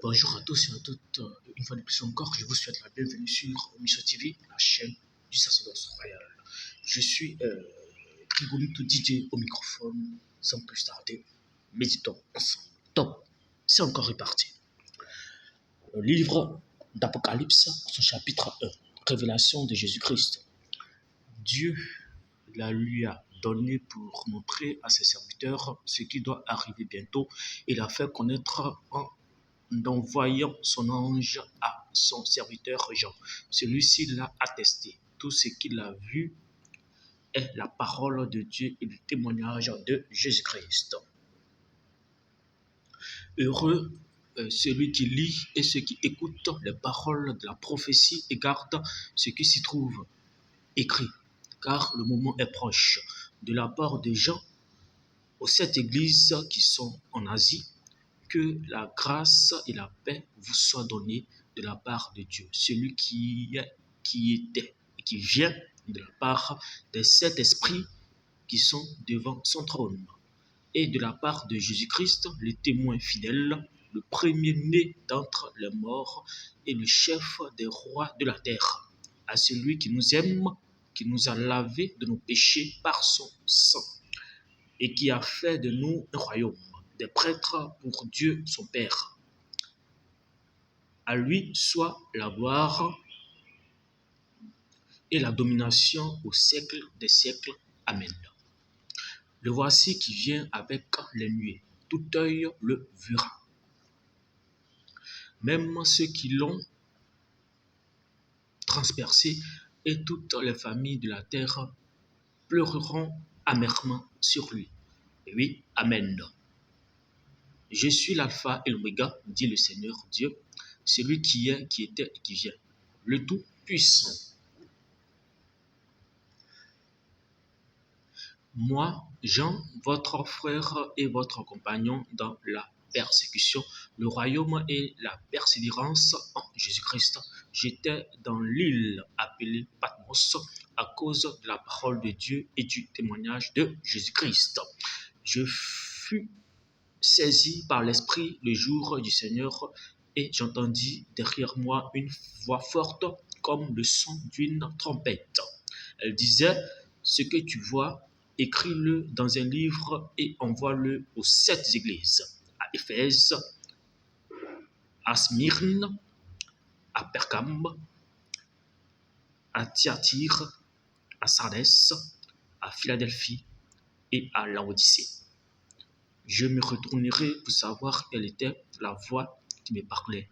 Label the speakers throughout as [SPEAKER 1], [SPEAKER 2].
[SPEAKER 1] Bonjour à tous et à toutes. Une fois de plus encore, je vous souhaite la bienvenue sur Mission TV, la chaîne du sacerdoce royal. Je suis Grigolito DJ au microphone. Sans plus tarder, méditons ensemble. Top, c'est encore reparti. Le livre d'Apocalypse, son chapitre 1, Révélation de Jésus-Christ. Dieu la lui a donné pour montrer à ses serviteurs ce qui doit arriver bientôt et l'a fait connaître en envoyant son ange à son serviteur Jean. Celui-ci l'a attesté. Tout ce qu'il a vu est la parole de Dieu et le témoignage de Jésus-Christ. Heureux celui qui lit et ceux qui écoutent les paroles de la prophétie et gardent ce qui s'y trouve écrit, car le moment est proche. De la part de Jean aux 7 églises qui sont en Asie, que la grâce et la paix vous soient données de la part de Dieu, celui qui était et qui vient de la part des 7 esprits qui sont devant son trône, et de la part de Jésus-Christ, le témoin fidèle, le premier-né d'entre les morts et le chef des rois de la terre, à celui qui nous aime, qui nous a lavés de nos péchés par son sang, et qui a fait de nous un royaume, des prêtres pour Dieu son Père. À lui soit la gloire et la domination au siècle des siècles. Amen. Le voici qui vient avec les nuées. Tout œil le verra. Même ceux qui l'ont transpercé et toutes les familles de la terre pleureront amèrement sur lui. Et oui, Amen. Je suis l'alpha et l'oméga, dit le Seigneur Dieu, celui qui est, qui était et qui vient, le Tout-Puissant. Moi, Jean, votre frère et votre compagnon dans la persécution, le royaume et la persévérance en Jésus-Christ, j'étais dans l'île appelée Patmos à cause de la parole de Dieu et du témoignage de Jésus-Christ. Je fus saisi par l'Esprit le jour du Seigneur et j'entendis derrière moi une voix forte comme le son d'une trompette. Elle disait, ce que tu vois, écris-le dans un livre et envoie-le aux 7 églises, à Éphèse, à Smyrne, à Pergame, à Thyatire, à Sardès, à Philadelphie et à Laodicée. Je me retournerai pour savoir quelle était la voix qui me parlait.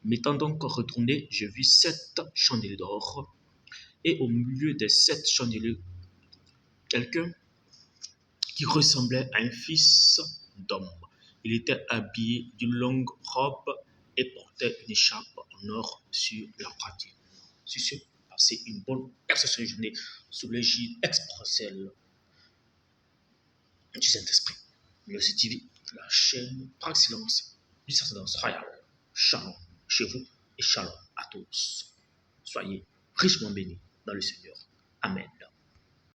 [SPEAKER 1] M'étant donc retourné, je vis 7 chandeliers d'or, et au milieu des 7 chandeliers, quelqu'un qui ressemblait à un fils d'homme. Il était habillé d'une longue robe et portait une écharpe en or sur la poitrine. Sur ce, passez une bonne excellente journée sous l'égide expressionnelle du Saint-Esprit. Mission TV, la chaîne par excellence du sacerdoce royal. Shalom chez vous et shalom à tous. Soyez richement bénis dans le Seigneur. Amen.